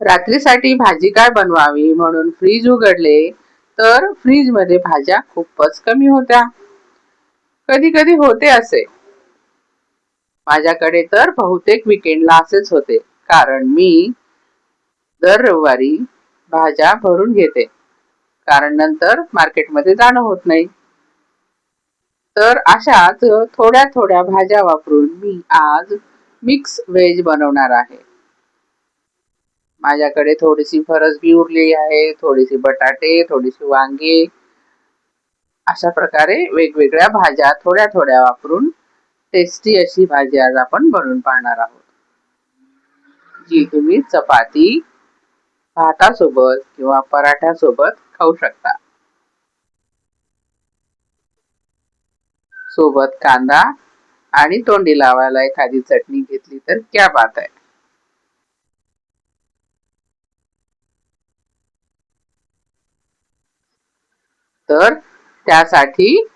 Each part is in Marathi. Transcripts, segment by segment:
रात्रीसाठी भाजी काय बनवावी म्हणून फ्रीज उघडले तर फ्रीज मध्ये भाज्या खूपच कमी होत्या. कधी कधी होते असे. माझ्याकडे तर बहुतेक विकेंडला असेच होते, कारण मी दर रविवारी भाज्या भरून घेते, कारण नंतर मार्केटमध्ये जाणं होत नाही. तर अशाच थोड्या थोड्या भाज्या वापरून मी आज मिक्स व्हेज बनवणार आहे. माझ्याकडे थोडीशी फरसबी उरली आहे, थोडीशी बटाटे, थोडीशी वांगी. अशा प्रकारे वेगवेगळ्या भाज्या थोड्या थोड्या वापरून टेस्टी अशी भाजी आज आपण बनवून पाहणार आहोत, जी तुम्ही चपाती, भातासोबत किंवा पराठ्यासोबत खाऊ शकता. सोबत कांदा आणि तोंडी लावायला एखादी चटणी घेतली तर क्या बात आहे. तर त्यासाठी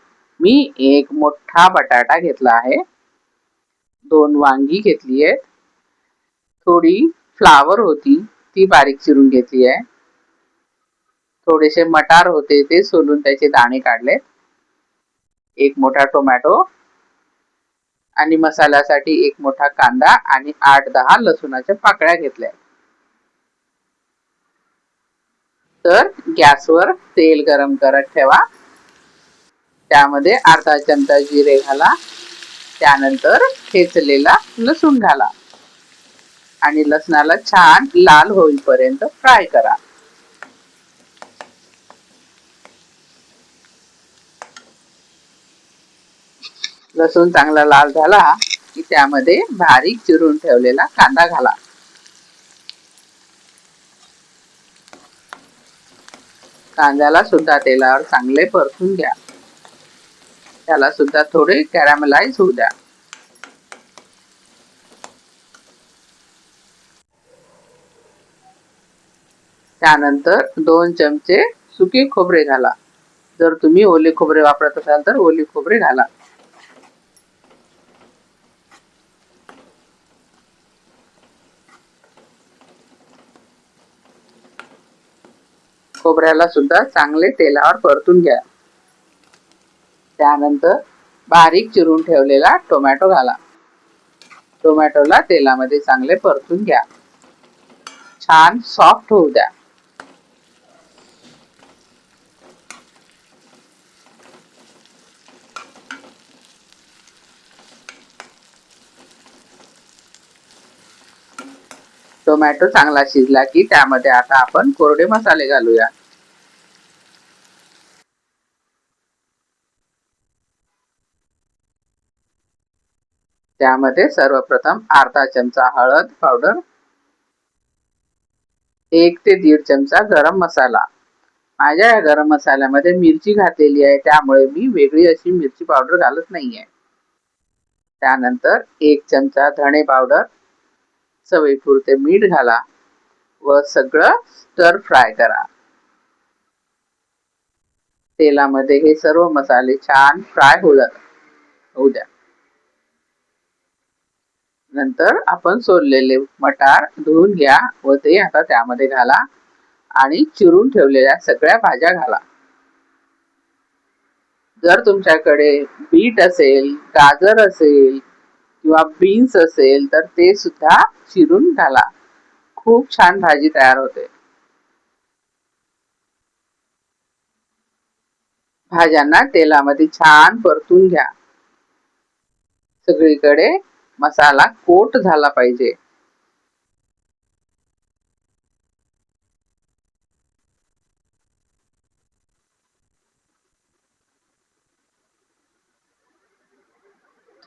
मी एक मोठा बटाटा घेतला आहे, 2 वांगी घेतली आहेत, थोडी फ्लावर होती ती बारीक चिरून घेतली आहे, थोडेसे मटार होते ते सोलून त्याचे दाणे काढले, एक मोठा टोमॅटो आणि मसाल्यासाठी एक मोठा कांदा आणि 8-10 लसूणाच्या पाकळ्या घेतल्या. तर गॅसवर तेल गरम करत ठेवा. त्यामध्ये अर्धा चमचा जिरे घाला, त्यानंतर ठेचलेला लसूण घाला आणि लसणाला छान लाल होईपर्यंत फ्राय करा. लसूण चांगला लाल झाला की त्यामध्ये बारीक चिरून ठेवलेला कांदा घाला. कांद्याला सुद्धा तेलावर चांगले परतून घ्या. त्याला सुद्धा थोडे कॅरमलाइज होऊ द्या. त्यानंतर 2 चमचे सुके खोबरे घाला. जर तुम्ही ओले खोबरे वापरत असाल तर ओले खोबरे घाला. खोबऱ्याला सुद्धा चांगले तेलावर परतून घ्या. त्यानंतर बारीक चिरून ठेवलेला टोमॅटो घाला. टोमॅटोला तेलामध्ये चांगले परतून घ्या. छान सॉफ्ट होऊ द्या. टोमॅटो चांगला शिजला की त्यामध्ये आता आपण कोरडे मसाले घालूया. त्यामध्ये सर्वप्रथम अर्धा चमचा हळद पावडर, 1 ते 1.5 चमचा गरम मसाला. माझ्या या गरम मसाल्यामध्ये मिरची घातलेली आहे, त्यामुळे मी वेगळी अशी मिरची पावडर घालत नाहीये. त्यानंतर 1 चमचा धणे पावडर, चवीपुरते मीठ घाला व सगळं स्टर फ्राय करा. तेलामध्ये हे सर्व मसाले छान फ्राय होऊ द्या. नंतर आपण सोललेले मटार धुवून घ्या व ते आता त्यामध्ये घाला आणि चिरून ठेवलेल्या सगळ्या भाज्या घाला. जर तुमच्याकडे बीट असेल, गाजर असेल किंवा बीन्स असेल तर ते सुद्धा चिरून घाला. खूप छान भाजी तयार होते. भाज्यांना तेलामध्ये छान परतून घ्या. सगळीकडे मसाला कोट झाला पाहिजे.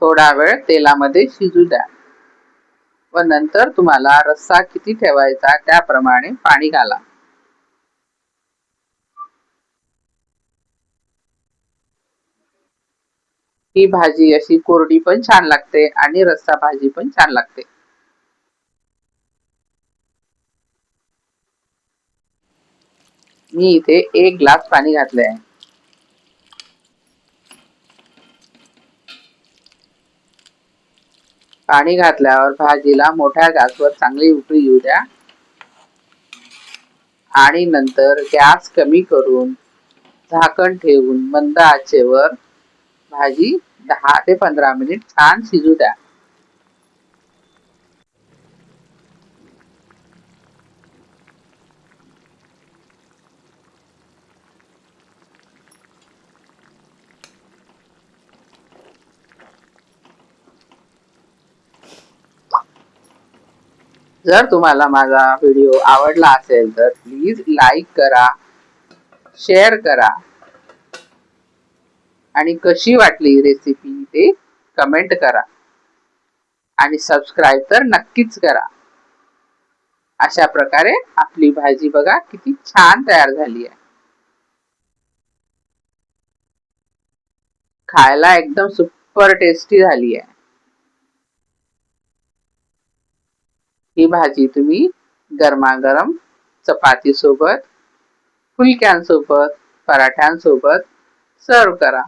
थोडा वेळ तेलामध्ये शिजू द्या व नंतर तुम्हाला रस्सा किती ठेवायचा त्याप्रमाणे पाणी घाला. ही भाजी अशी कोरडी पण छान लागते आणि रस्सा भाजी पण छान लागते. मी इथे 1 ग्लास पाणी घातले आहे. पाणी घातल्यावर भाजीला मोठ्या गॅसवर चांगली उकळी येऊ द्या. आणि नंतर गॅस कमी करून झाकण ठेवून मंद आचेवर भाजी 10 ते 15 मिनिट छान शिजू द्या. जर तुम्हाला माझा व्हिडिओ आवडला असेल तर प्लीज लाईक करा, शेअर करा आणि कशी वाटली रेसिपी ते कमेंट करा आणि सबस्क्राईब तर नक्कीच करा. अशा प्रकारे आपली भाजी बघा किती छान तयार झाली आहे. खायला एकदम सुपर टेस्टी झाली आहे. ही भाजी तुम्ही गरमागरम चपाती सोबत, फुलक्यांसोबत, पराठ्यांसोबत सर्व करा.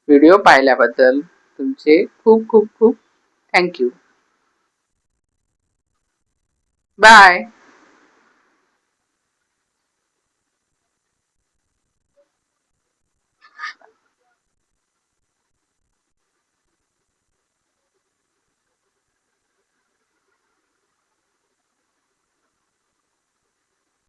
व्हिडिओ पाहिल्याबद्दल तुमचे खूप खूप खूप थँक्यू. बाय.